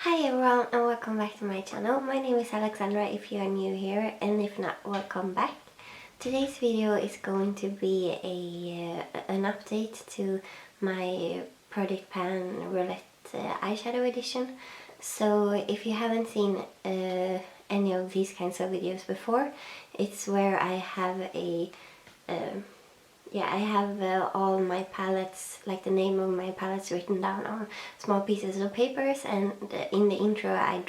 Hi everyone and welcome back to my channel. My name is Alexandra if you are new here, and if not, welcome back. Today's video is going to be an update to my Project Pan Roulette eyeshadow edition. So if you haven't seen any of these kinds of videos before, it's where I have all my palettes, like the name of my palettes, written down on small pieces of papers, and in the intro I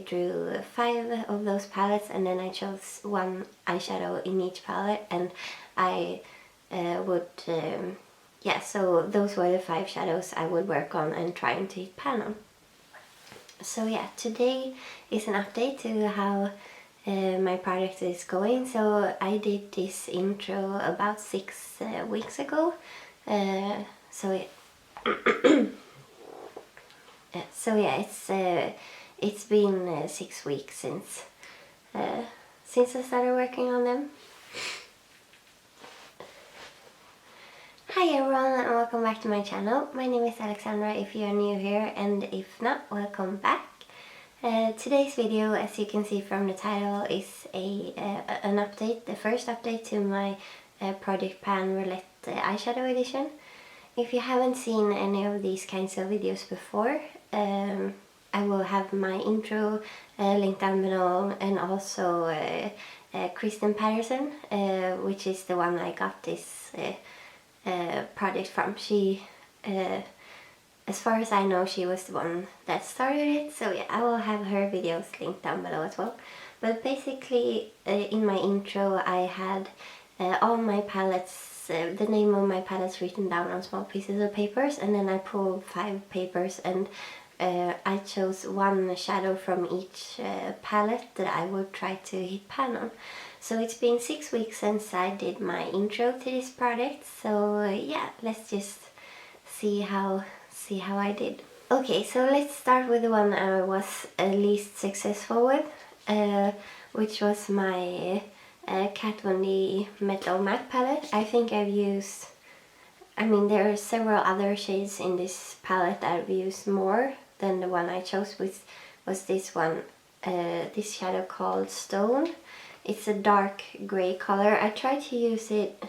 drew 5 of those palettes, and then I chose one eyeshadow in each palette, and I so those were the 5 shadows I would work on and trying to hit pan on. So yeah, today is an update to how my project is going. So I did this intro about 6 weeks ago. It's been 6 weeks since I started working on them. Hi everyone and welcome back to my channel. My name is Alexandra if you are new here, and if not, welcome back. Today's video, as you can see from the title, is an update, the first update to my Project Pan Roulette eyeshadow edition. If you haven't seen any of these kinds of videos before, I will have my intro linked down below, and also Kristen Patterson, which is the one I got this project from. She as far as I know, she was the one that started it, so yeah, I will have her videos linked down below as well. But basically, in my intro I had all my palettes, the name of my palettes written down on small pieces of papers, and then I pulled 5 papers, and I chose one shadow from each palette that I would try to hit pan on. So it's been 6 weeks since I did my intro to this project, so yeah, let's just see how I did. Okay, so let's start with the one I was least successful with, which was my Kat Von D Metal Matte palette. I think I've used, there are several other shades in this palette I've used more than the one I chose, which was this one, this shadow called Stone. It's a dark grey color. I tried to use it,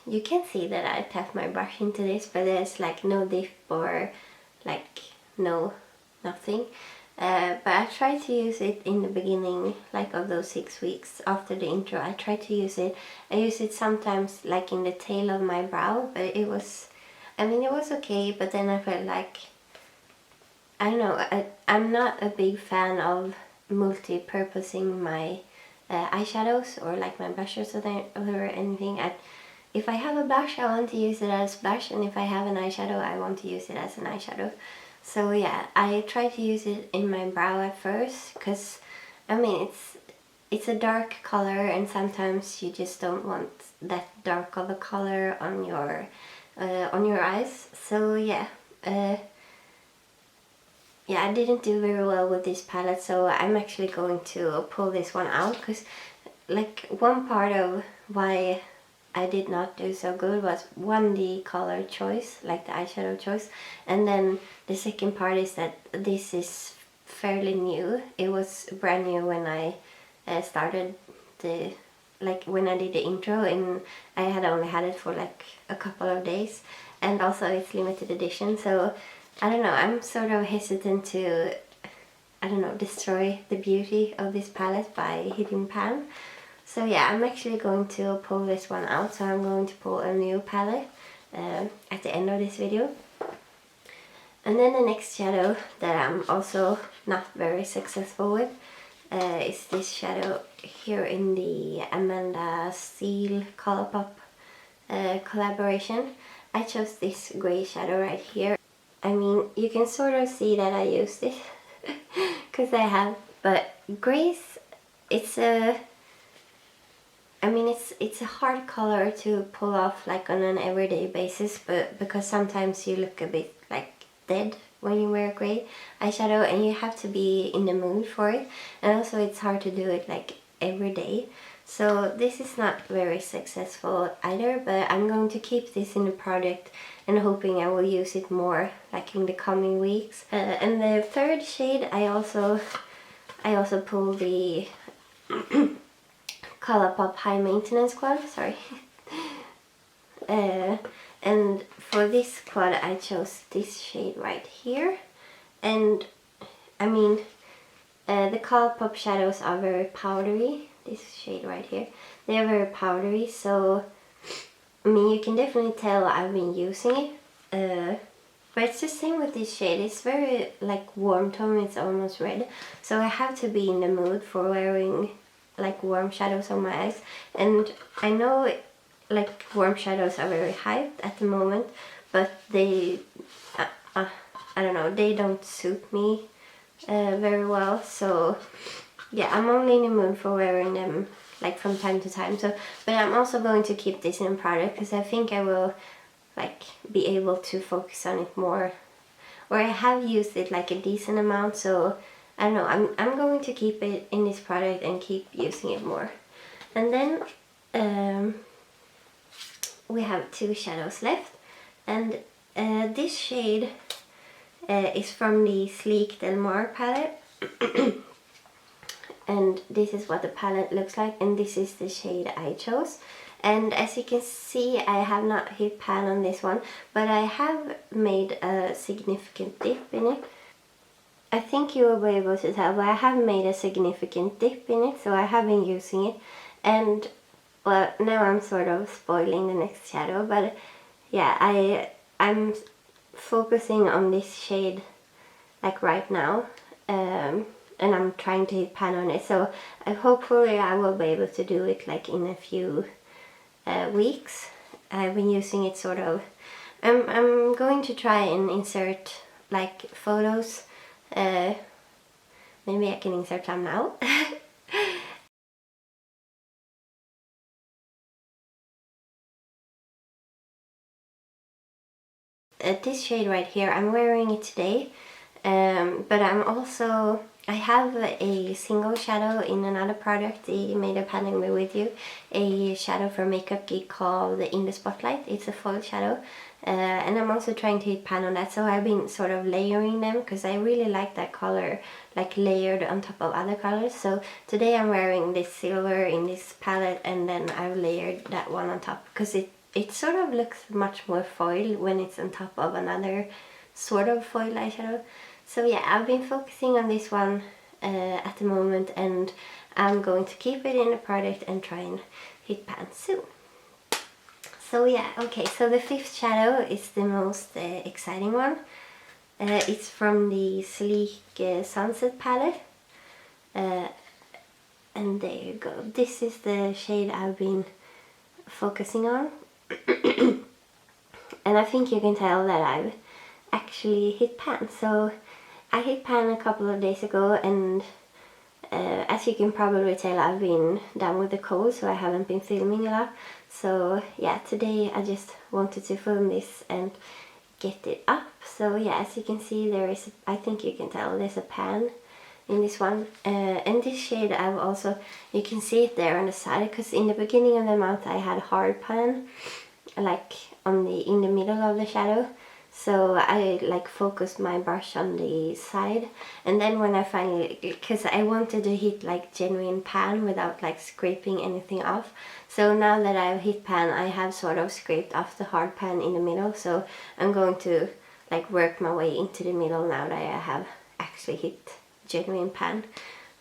you can see that I tapped my brush into this, but there's like no dip or like nothing. But I tried to use it in the beginning, like of those 6 weeks after the intro. I tried to use it. I use it sometimes like in the tail of my brow, but it was okay, but then I felt like, I don't know, I'm not a big fan of multi-purposing my eyeshadows or like my blushes or anything. If I have a blush, I want to use it as blush, and if I have an eyeshadow, I want to use it as an eyeshadow. So yeah, I tried to use it in my brow at first, because it's a dark color, and sometimes you just don't want that dark of a color on your eyes. So yeah, I didn't do very well with this palette, so I'm actually going to pull this one out, because like one part of why I did not do so good was one, the color choice, like the eyeshadow choice, and then the second part is that this is fairly new. It was brand new when I started when I did the intro, and I had only had it for like a couple of days, and also it's limited edition, so I don't know, I'm sort of hesitant to, destroy the beauty of this palette by hitting pan. So yeah, I'm actually going to pull this one out, so I'm going to pull a new palette at the end of this video. And then the next shadow that I'm also not very successful with is this shadow here in the Amanda Steele Colourpop collaboration. I chose this grey shadow right here. You can sort of see that I used it, because I have, but grays, it's a hard color to pull off like on an everyday basis, but because sometimes you look a bit like dead when you wear grey eyeshadow, and you have to be in the mood for it, and also it's hard to do it like every day. So this is not very successful either, but I'm going to keep this in the product and hoping I will use it more like in the coming weeks. And the third shade I also pulled the Colourpop High-maintenance quad, sorry. And for this quad I chose this shade right here. And I mean, the Colourpop shadows are very powdery. This shade right here, they are very powdery, so I mean you can definitely tell I've been using it. But it's the same with this shade. It's very like warm tone, it's almost red. So I have to be in the mood for wearing like warm shadows on my eyes. And I know like warm shadows are very hyped at the moment, but they, I don't know, they don't suit me very well. So yeah, I'm only in the mood for wearing them like from time to time. So, but I'm also going to keep this in product because I think I will like be able to focus on it more, or I have used it like a decent amount, so I don't know, I'm going to keep it in this product and keep using it more. And then we have two shadows left, and this shade is from the Sleek Del Mar palette. And this is what the palette looks like, and this is the shade I chose. And as you can see, I have not hit pan on this one, but I have made a significant dip in it. I think you will be able to tell, but I have made a significant dip in it, so I have been using it. And well, now I'm sort of spoiling the next shadow, but yeah, I'm focusing on this shade like right now. And I'm trying to hit pan on it, so hopefully I will be able to do it like in a few weeks. I've been using it sort of, I'm going to try and insert like photos, maybe I can insert some now. This shade right here, I'm wearing it today, but I have a single shadow in another product, the Made of Panning with You, a shadow from Makeup Geek called In the Spotlight. It's a foil shadow, and I'm also trying to hit pan on that, so I've been sort of layering them because I really like that color, like layered on top of other colors. So today I'm wearing this silver in this palette, and then I've layered that one on top because it sort of looks much more foil when it's on top of another sort of foil eyeshadow. So yeah, I've been focusing on this one at the moment, and I'm going to keep it in the product and try and hit pan soon. So yeah, okay, so the fifth shadow is the most exciting one. It's from the Sleek Sunset palette. And there you go. This is the shade I've been focusing on. And I think you can tell that I've actually hit pan. So I hit pan a couple of days ago, and as you can probably tell, I've been down with the cold, so I haven't been filming a lot. So yeah, today I just wanted to film this and get it up. So yeah, as you can see, there is, I think you can tell, there's a pan in this one. And this shade I've also, you can see it there on the side, because in the beginning of the month I had hard pan, like in the middle of the shadow. So I like focused my brush on the side, and then when I finally, because I wanted to hit like genuine pan without like scraping anything off. So now that I've hit pan, I have sort of scraped off the hard pan in the middle. So I'm going to like work my way into the middle now that I have actually hit genuine pan.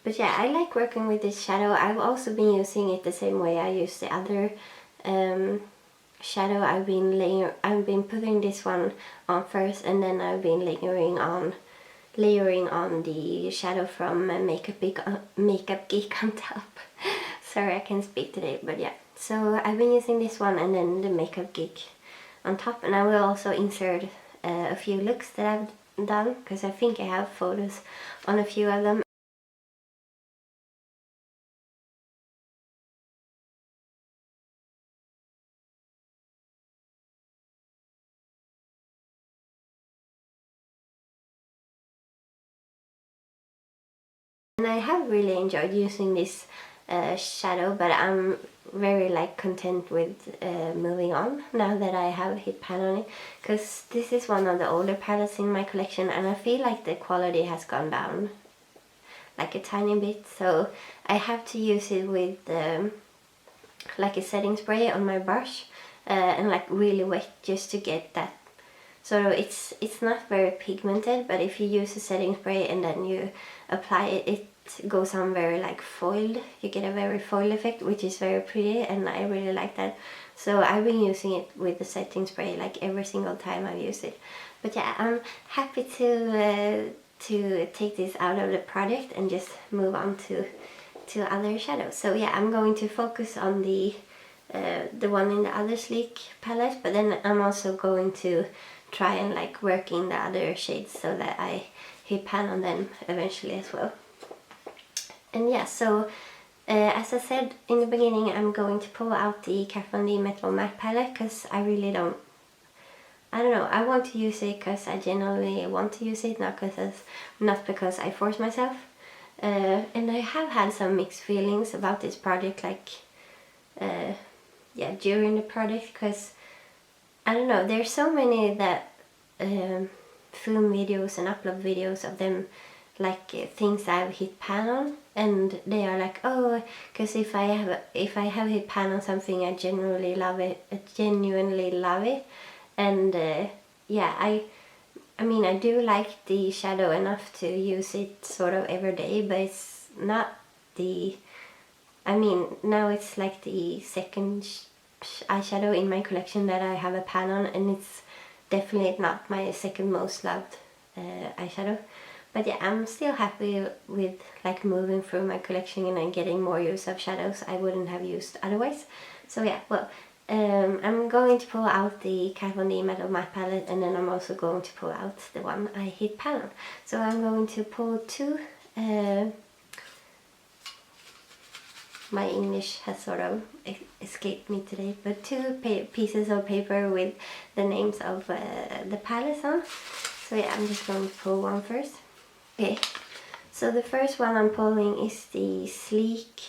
But yeah, I like working with this shadow. I've also been using it the same way I use the other shadow. I've been putting this one on first, and then I've been layering on the shadow from Makeup Geek on top. Sorry, I can't speak today, but yeah. So I've been using this one and then the Makeup Geek on top, and I will also insert a few looks that I've done, because I think I have photos on a few of them. And I have really enjoyed using this shadow, but I'm very like content with moving on now that I have hit pan on it, because this is one of the older palettes in my collection and I feel like the quality has gone down like a tiny bit, so I have to use it with like a setting spray on my brush and like really wet, just to get that sort of, it's not very pigmented, but if you use a setting spray and then you apply it, it goes on very like foiled. You get a very foil effect, which is very pretty, and I really like that. So I've been using it with the setting spray like every single time I've used it. But yeah, I'm happy to take this out of the product and just move on to other shadows. So yeah, I'm going to focus on the one in the other sleek palette, but then I'm also going to try and like work in the other shades so that I hit pan on them eventually as well. And yeah, so as I said in the beginning, I'm going to pull out the Kat Von D Metal Matte palette because I really don't know, I want to use it because I genuinely want to use it, not because I force myself. And I have had some mixed feelings about this project, like yeah, during the project, because I don't know, there's so many that film videos and upload videos of them, like things I've hit pan on, and they are like, oh, because if I have hit pan on something, I genuinely love it, and yeah, I mean, I do like the shadow enough to use it sort of every day, but it's not the, I mean, now it's like the second eyeshadow in my collection that I have a pan on, and it's definitely not my second most loved eyeshadow. But yeah, I'm still happy with like moving through my collection and getting more use of shadows I wouldn't have used otherwise. So yeah, well, I'm going to pull out the Kat Von D Metal Matte palette, and then I'm also going to pull out the one I hit pan on. So I'm going to pull two, my English has sort of escaped me today, but two pieces of paper with the names of the palettes on. So yeah, I'm just going to pull one first. Okay, so the first one I'm pulling is the Sleek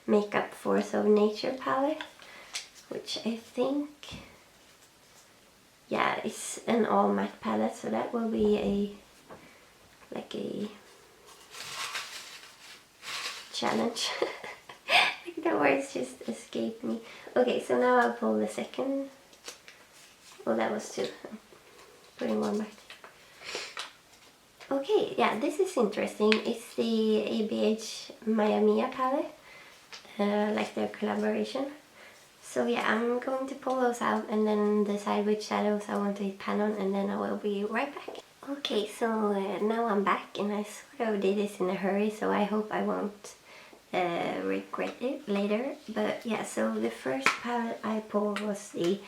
Makeup Force of Nature palette, which I think, yeah, it's an all matte palette, so that will be like a challenge. Like the words just escaped me. Okay, so now I'll pull the second. Well, that was two. I'm putting one back. Okay, yeah, this is interesting. It's the ABH Maya Mia palette, like their collaboration. So yeah, I'm going to pull those out and then decide which shadows I want to hit pan on, and then I will be right back. Okay, so now I'm back, and I sort of did this in a hurry, so I hope I won't regret it later. But yeah, so the first palette I pulled was the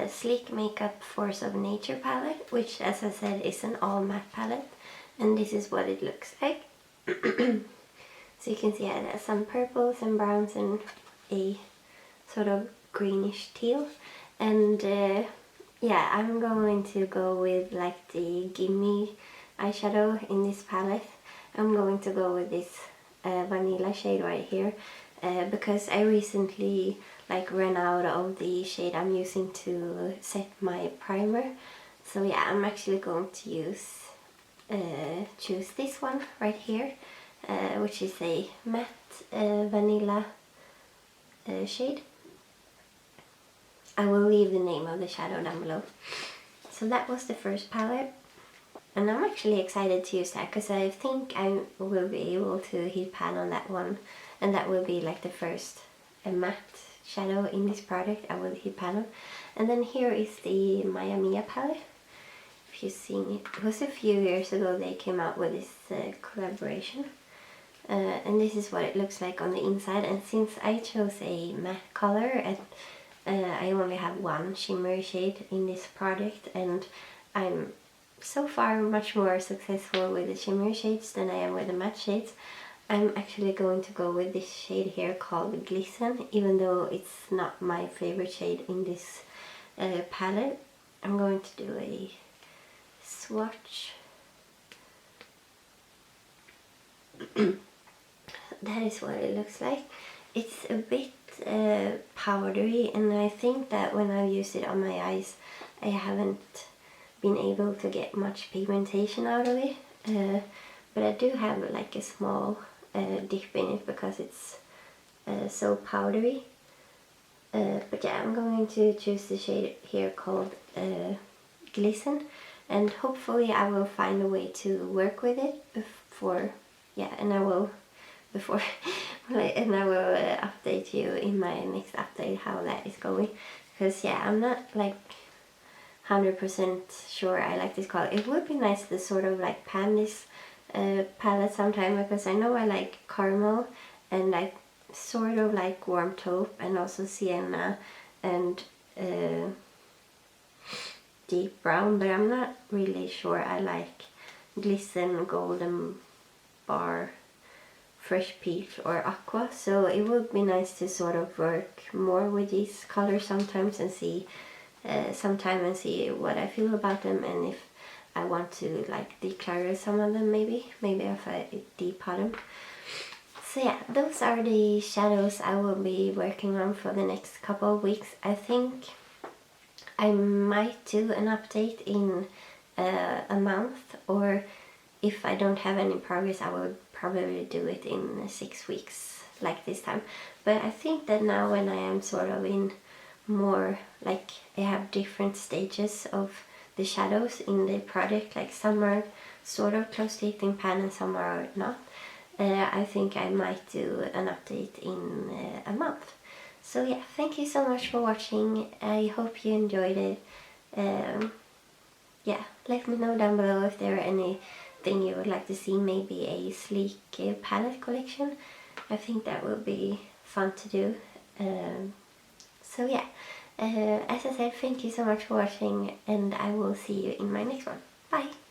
Sleek Makeup Force of Nature palette, which, as I said, is an all matte palette, and this is what it looks like. So you can see it has some purples and browns and a sort of greenish teal, and yeah, I'm going to go with like the Gimme eyeshadow in this palette. I'm going to go with this vanilla shade right here because I recently like ran out of the shade I'm using to set my primer. So yeah, I'm actually going to choose this one right here, which is a matte vanilla shade. I will leave the name of the shadow down below. So that was the first palette, and I'm actually excited to use that because I think I will be able to hit pan on that one, and that will be like the first matte shadow in this product I will hit pan on. And then here is the Maya Mia palette. If you've seen it, it was a few years ago they came out with this collaboration. And this is what it looks like on the inside, and since I chose a matte color, I only have one shimmery shade in this product, and I'm so far much more successful with the shimmery shades than I am with the matte shades. I'm actually going to go with this shade here called Glisten, even though it's not my favorite shade in this palette. I'm going to do a swatch. that is what it looks like. It's a bit powdery, and I think that when I use it on my eyes I haven't been able to get much pigmentation out of it, but I do have like a small dip in it because it's so powdery. But yeah, I'm going to choose the shade here called Glisten, and hopefully I will find a way to work with it before, yeah, and I will update you in my next update how that is going, because yeah, I'm not like 100% sure I like this color. It would be nice to sort of like pan this palette sometime, because I know I like caramel and like sort of like warm taupe and also sienna and deep brown, but I'm not really sure I like Glisten, golden bar, fresh peach or aqua, so it would be nice to sort of work more with these colors sometimes and see and see what I feel about them, and if I want to like declutter some of them, maybe if I depot them. So yeah, those are the shadows I will be working on for the next couple of weeks. I think I might do an update in a month, or if I don't have any progress I will probably do it in 6 weeks like this time. But I think that now when I am sort of in more, like I have different stages of the shadows in the project, like some are sort of close to hitting pan and some are not. I think I might do an update in a month. So yeah, thank you so much for watching. I hope you enjoyed it. Yeah, let me know down below if there are anything you would like to see, maybe a sleek palette collection. I think that would be fun to do. So yeah, as I said, thank you so much for watching, and I will see you in my next one. Bye!